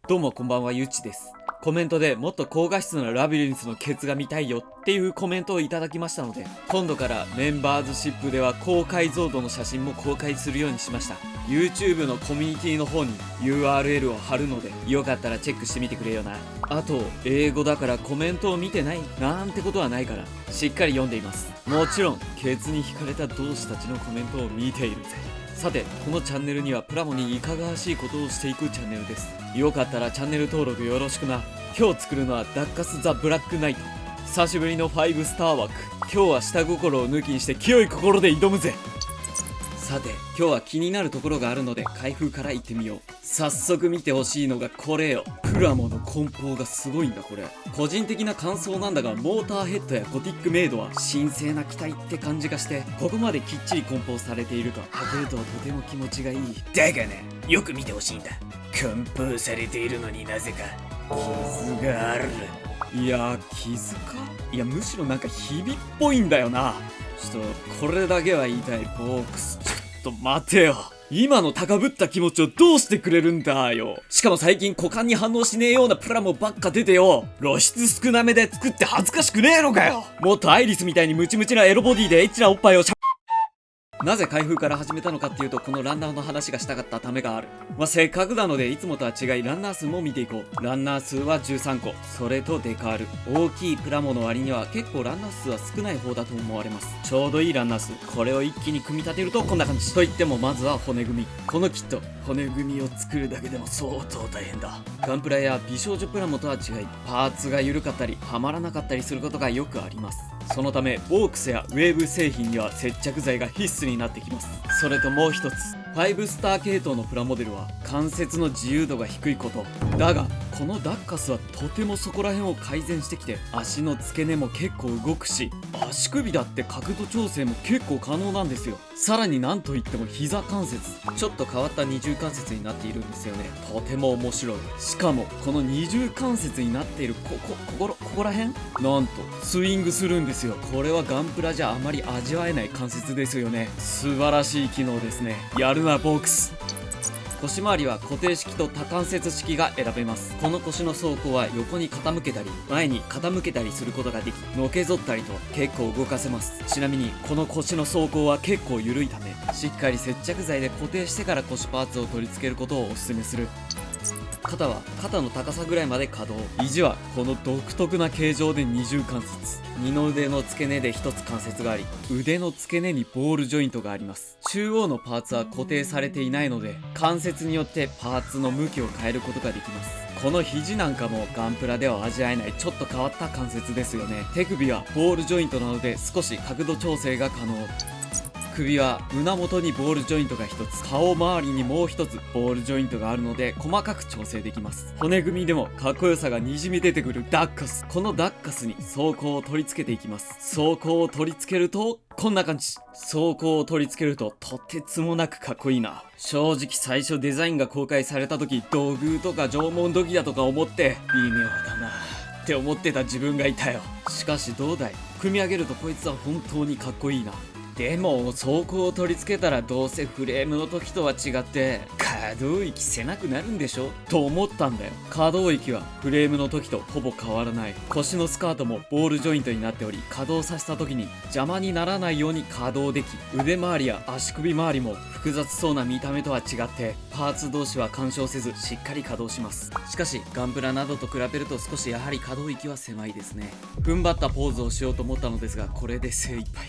どうもこんばんは、ゆっちです。コメントでもっと高画質なラビリンスのケツが見たいよっていうコメントをいただきましたので、今度からメンバーズシップでは高解像度の写真も公開するようにしました。 YouTube のコミュニティの方に URL を貼るので、よかったらチェックしてみてくれよな。あと英語だからコメントを見てないなんてことはないから、しっかり読んでいます。もちろんケツに惹かれた同志たちのコメントを見ているぜ。さて、このチャンネルにはプラモにいかがわしいことをしていくチャンネルです。よかったらチャンネル登録よろしくな。今日作るのはダッカス・ザ・ブラックナイト。久しぶりの5スター枠。今日は下心を抜きにして清い心で挑むぜ。さて、今日は気になるところがあるので開封から行ってみよう。早速見てほしいのがこれよ。プラモの梱包がすごいんだこれ。個人的な感想なんだが、モーターヘッドやゴティックメイドは神聖な機体って感じがして、ここまできっちり梱包されていると開けるととても気持ちがいい。だがな、よく見てほしいんだ。梱包されているのになぜか傷がある。いや傷か。いやむしろなんかひびっぽいんだよな。ちょっとこれだけは言いたい。ボークスちょっと待てよ。今の高ぶった気持ちをどうしてくれるんだよ。しかも最近股間に反応しねえようなプラモばっか出てよ。露出少なめで作って恥ずかしくねえのかよ。もっとアイリスみたいにムチムチなエロボディでエッチなおっぱいをなぜ開封から始めたのかっていうと、このランナーの話がしたかったためがある。せっかくなのでいつもとは違いランナー数も見ていこう。ランナー数は13個。それとデカール。大きいプラモの割には結構ランナー数は少ない方だと思われます。ちょうどいいランナー数。これを一気に組み立てるとこんな感じ。といってもまずは骨組み。このキット、骨組みを作るだけでも相当大変だ。ガンプラや美少女プラモとは違い、パーツが緩かったりはまらなかったりすることがよくあります。そのためボークスやウェーブ製品には接着剤が必須になってきます。それともう一つ、5スター系統のプラモデルは関節の自由度が低いこと。だがこのダッカスはとてもそこら辺を改善してきて、足の付け根も結構動くし、足首だって角度調整も結構可能なんですよ。さらになんといっても膝関節、ちょっと変わった二重関節になっているんですよね。とても面白い。しかもこの二重関節になっているここら辺、なんとスイングするんですよ。これはガンプラじゃあまり味わえない関節ですよね。素晴らしい機能ですね。やるなボークス。腰回りは固定式と多関節式が選べます。この腰の走行は横に傾けたり前に傾けたりすることができ、のけぞったりと結構動かせます。ちなみにこの腰の走行は結構緩いため、しっかり接着剤で固定してから腰パーツを取り付けることをお勧めする。肩は肩の高さぐらいまで可動。肘はこの独特な形状で二重関節。二の腕の付け根で一つ関節があり、腕の付け根にボールジョイントがあります。中央のパーツは固定されていないので、関節によってパーツの向きを変えることができます。この肘なんかもガンプラでは味わえないちょっと変わった関節ですよね。手首はボールジョイントなので少し角度調整が可能。首は胸元にボールジョイントが1つ、顔周りにもう1つボールジョイントがあるので細かく調整できます。骨組みでもかっこよさがにじみ出てくるダッカス。このダッカスに装甲を取り付けていきます。装甲を取り付けるとこんな感じ。装甲を取り付けるととてつもなくかっこいいな。正直最初デザインが公開された時、土偶とか縄文土器だとか思って微妙だなって思ってた自分がいたよ。しかしどうだい、組み上げるとこいつは本当にかっこいいな。でも装甲を取り付けたらどうせフレームの時とは違って可動域狭くなるんでしょと思ったんだよ。可動域はフレームの時とほぼ変わらない。腰のスカートもボールジョイントになっており、稼働させた時に邪魔にならないように稼働でき、腕周りや足首周りも複雑そうな見た目とは違ってパーツ同士は干渉せずしっかり稼働します。しかしガンプラなどと比べると少しやはり可動域は狭いですね。踏ん張ったポーズをしようと思ったのですが、これで精一杯。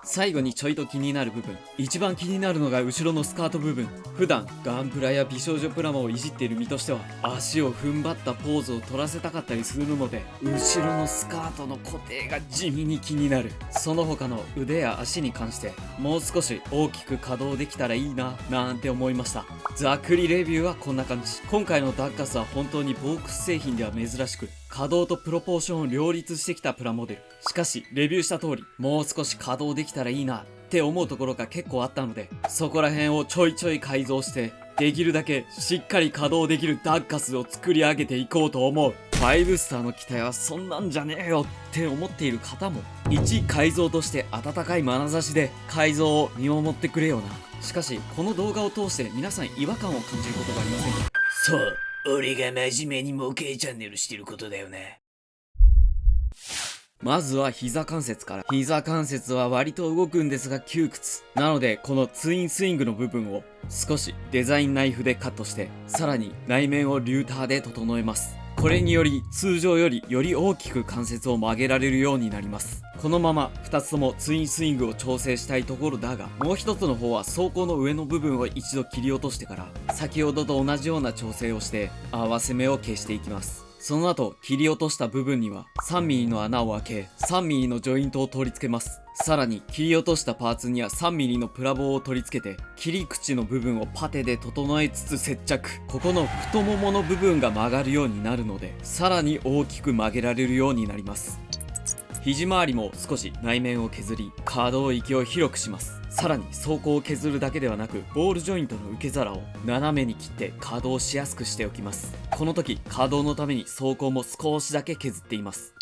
最後にちょいと気になる部分。一番気になるのが後ろのスカート部分。普段ガンプラや美少女プラモをいじっている身としては、足を踏ん張ったポーズを取らせたかったりするので、後ろのスカートの固定が地味に気になる。その他の腕や足に関してもう少し大きく稼働できたらいいななんて思いました。ざっくりレビューはこんな感じ。今回のダッカスは本当にボークス製品では珍しく、稼働とプロポーションを両立してきたプラモデル。しかしレビューした通り、もう少し稼働できたらいいなって思うところが結構あったので、そこら辺をちょいちょい改造してできるだけしっかり稼働できるダッカスを作り上げていこうと思う。5スターの機体はそんなんじゃねえよって思っている方も、一改造として温かい眼差しで改造を見守ってくれよな。しかしこの動画を通して皆さん違和感を感じることがありませんか？そう、俺が真面目に模型チャンネルしてることだよな。まずは膝関節から。膝関節は割と動くんですが窮屈。なのでこのツインスイングの部分を少しデザインナイフでカットして、さらに内面をリューターで整えます。これにより通常より大きく関節を曲げられるようになります。このまま2つともツインスイングを調整したいところだが、もう一つの方は走行の上の部分を一度切り落としてから先ほどと同じような調整をして合わせ目を消していきます。その後切り落とした部分には 3mm の穴を開け 3mm のジョイントを取り付けます。さらに切り落としたパーツには 3mm のプラ棒を取り付けて切り口の部分をパテで整えつつ接着。ここの太ももの部分が曲がるようになるので、さらに大きく曲げられるようになります。肘周りも少し内面を削り可動域を広くします。さらに走行を削るだけではなく、ボールジョイントの受け皿を斜めに切って可動しやすくしておきます。この時可動のために走行も少しだけ削っています。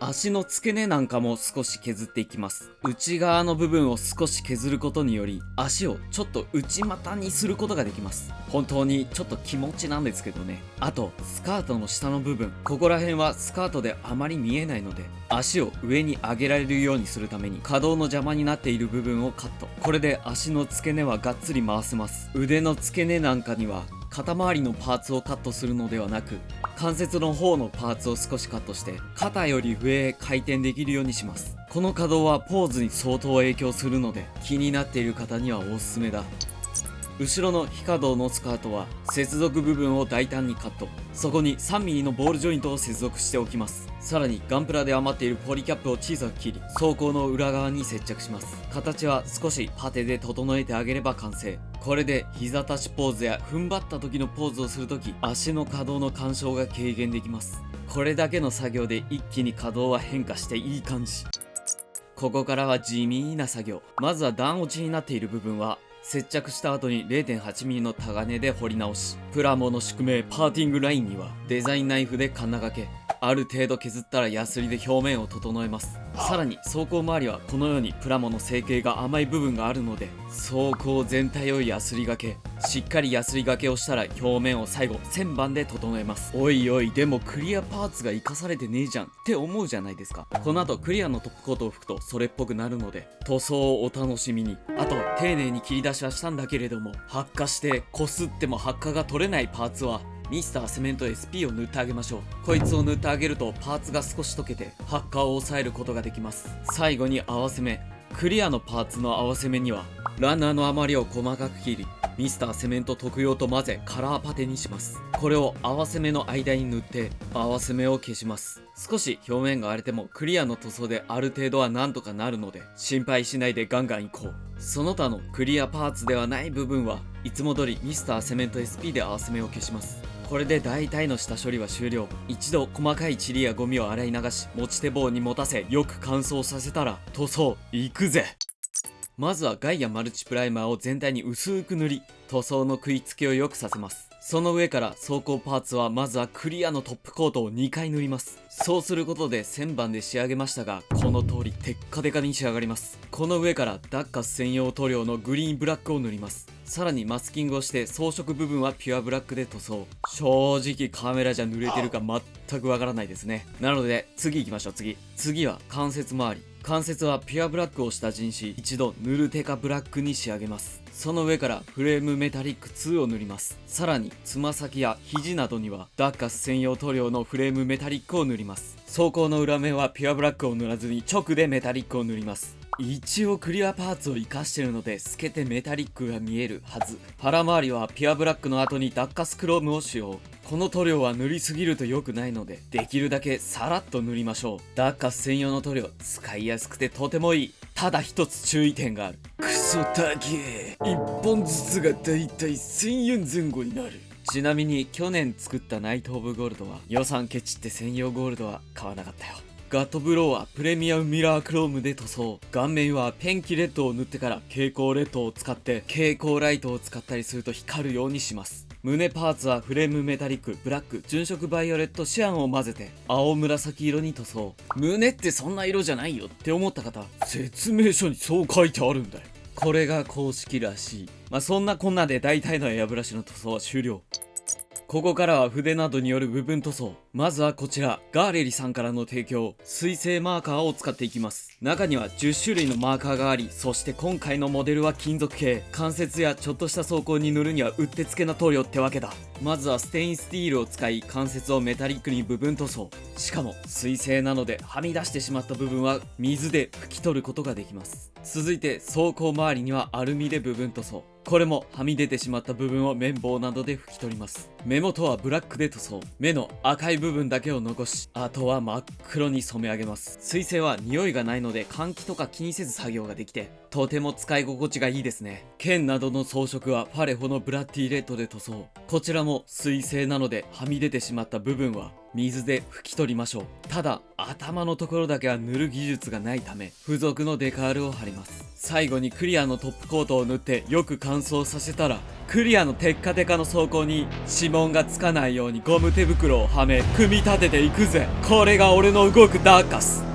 足の付け根なんかも少し削っていきます。内側の部分を少し削ることにより足をちょっと内股にすることができます。本当にちょっと気持ちなんですけどね。あとスカートの下の部分、ここら辺はスカートであまり見えないので、足を上に上げられるようにするために可動の邪魔になっている部分をカット。これで足の付け根はがっつり回せます。腕の付け根なんかには肩周りのパーツをカットするのではなく、関節の方のパーツを少しカットして肩より上へ回転できるようにします。この可動はポーズに相当影響するので、気になっている方にはおすすめだ。後ろの非可動のスカートは接続部分を大胆にカット。そこに 3mm のボールジョイントを接続しておきます。さらにガンプラで余っているポリキャップを小さく切り、走行の裏側に接着します。形は少しパテで整えてあげれば完成。これで膝立ちポーズや踏ん張った時のポーズをするとき、足の可動の干渉が軽減できます。これだけの作業で一気に可動は変化していい感じ。ここからは地味な作業。まずは段落ちになっている部分は接着した後に 0.8mm のタガネで彫り直し、プラモの宿命パーティングラインにはデザインナイフでカンナ掛け。ある程度削ったらヤスリで表面を整えます。さらに走行周りはこのようにプラモの成形が甘い部分があるので、走行全体をヤスリがけ。しっかりヤスリがけをしたら表面を最後旋盤で整えます。おいおい、でもクリアパーツが生かされてねえじゃんって思うじゃないですか。この後クリアのトップコートを拭くとそれっぽくなるので、塗装をお楽しみに。あと丁寧に切り出しはしたんだけれども、発火してこすっても発火が取れないパーツはミスターセメント SP を塗ってあげましょう。こいつを塗ってあげるとパーツが少し溶けて発火を抑えることができます。最後に合わせ目。クリアのパーツの合わせ目にはランナーの余りを細かく切り、ミスターセメント特用と混ぜカラーパテにします。これを合わせ目の間に塗って合わせ目を消します。少し表面が荒れてもクリアの塗装である程度はなんとかなるので心配しないでガンガンいこう。その他のクリアパーツではない部分はいつも通りミスターセメント SP で合わせ目を消します。これで大体の下処理は終了。一度細かい塵やゴミを洗い流し、持ち手棒に持たせよく乾燥させたら塗装いくぜ。まずはガイアマルチプライマーを全体に薄く塗り、塗装の食いつきを良くさせます。その上から走行パーツはまずはクリアのトップコートを2回塗ります。そうすることで旋盤で仕上げましたが、この通りテッカテカに仕上がります。この上からダッカス専用塗料のグリーンブラックを塗ります。さらにマスキングをして装飾部分はピュアブラックで塗装。正直カメラじゃ濡れてるか全くわからないですね。なので次行きましょう。次は関節周り。関節はピュアブラックを下地にし、一度ヌルテカブラックに仕上げます。その上からフレームメタリック2を塗ります。さらにつま先や肘などにはダッカス専用塗料のフレームメタリックを塗ります。走行の裏面はピュアブラックを塗らずに直でメタリックを塗ります。一応クリアパーツを活かしてるので透けてメタリックが見えるはず。腹周りはピュアブラックの後にダッカスクロームを使用。この塗料は塗りすぎると良くないので、できるだけさらっと塗りましょう。ダッカス専用の塗料、使いやすくてとてもいい。ただ一つ注意点がある。クソ高え。1本ずつがだいたい1000円前後になる。ちなみに去年作ったナイト・オブ・ゴールドは予算ケチって専用ゴールドは買わなかったよ。ガットブローはプレミアムミラークロームで塗装。顔面はペンキレッドを塗ってから蛍光レッドを使って蛍光ライトを使ったりすると光るようにします。胸パーツはフレームメタリック、ブラック、純色バイオレット、シアンを混ぜて青紫色に塗装。胸ってそんな色じゃないよって思った方、説明書にそう書いてあるんだよ。これが公式らしい。そんなこんなで大体のエアブラシの塗装は終了。ここからは筆などによる部分塗装。まずはこちら、ガーレリさんからの提供、水性マーカーを使っていきます。中には10種類のマーカーがあり、そして今回のモデルは金属系。関節やちょっとした装甲に塗るにはうってつけな塗料ってわけだ。まずはステインスティールを使い、関節をメタリックに部分塗装。しかも水性なので、はみ出してしまった部分は水で拭き取ることができます。続いて装甲周りにはアルミで部分塗装。これもはみ出てしまった部分を綿棒などで拭き取ります。目元はブラックで塗装。目の赤い部分だけを残し、あとは真っ黒に染め上げます。水性は匂いがないので換気とか気にせず作業ができて、とても使い心地がいいですね。剣などの装飾はファレホのブラッディレッドで塗装。こちらも水性なのではみ出てしまった部分は水で拭き取りましょう。ただ頭のところだけは塗る技術がないため、付属のデカールを貼ります。最後にクリアのトップコートを塗ってよく乾燥させたら、クリアのテッカテカの装甲に指紋がつかないようにゴム手袋をはめ、組み立てていくぜ。これが俺の動くダーカス。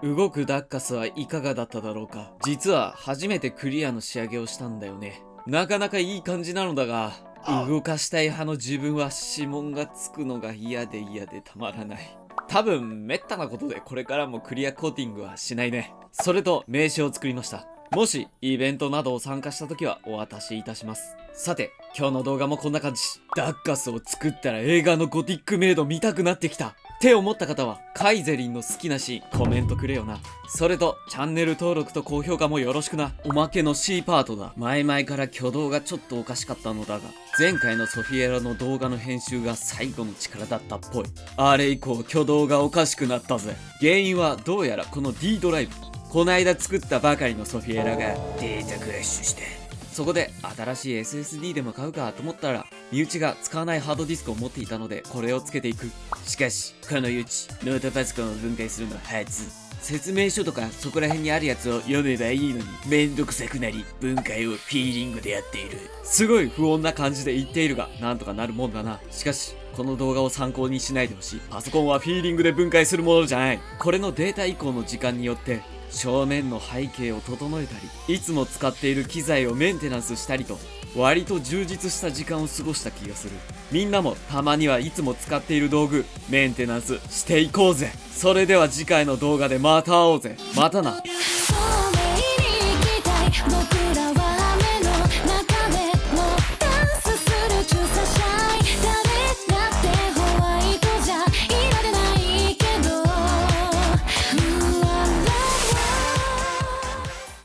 動くダッカスはいかがだっただろうか。実は初めてクリアの仕上げをしたんだよね。なかなかいい感じなのだが、動かしたい派の自分は指紋がつくのが嫌でたまらない。多分めったなことでこれからもクリアコーティングはしないね。それと名刺を作りました。もしイベントなどを参加した時はお渡しいたします。さて今日の動画もこんな感じ。ダッカスを作ったら映画のゴティックメイド見たくなってきたって思った方はカイゼリンの好きなシーンコメントくれよな。それとチャンネル登録と高評価もよろしくな。おまけの C パートだ。前々から挙動がちょっとおかしかったのだが、前回のソフィエラの動画の編集が最後の力だったっぽい。あれ以降挙動がおかしくなったぜ。原因はどうやらこの D ドライブ。こないだ作ったばかりのソフィエラがデータクラッシュして、そこで新しい SSD でも買うかと思ったら、身内が使わないハードディスクを持っていたのでこれをつけていく。しかしこの余地ノートパソコンを分解するのは初。説明書とかそこら辺にあるやつを読めばいいのにめんどくさくなり、分解をフィーリングでやっている。すごい不穏な感じで言っているが、なんとかなるもんだな。しかしこの動画を参考にしないでほしい。パソコンはフィーリングで分解するものじゃない。これのデータ移行の時間によって正面の背景を整えたり、いつも使っている機材をメンテナンスしたりと、割と充実した時間を過ごした気がする。みんなもたまにはいつも使っている道具メンテナンスしていこうぜ。それでは次回の動画でまた会おうぜ。またな。透明に行きたい僕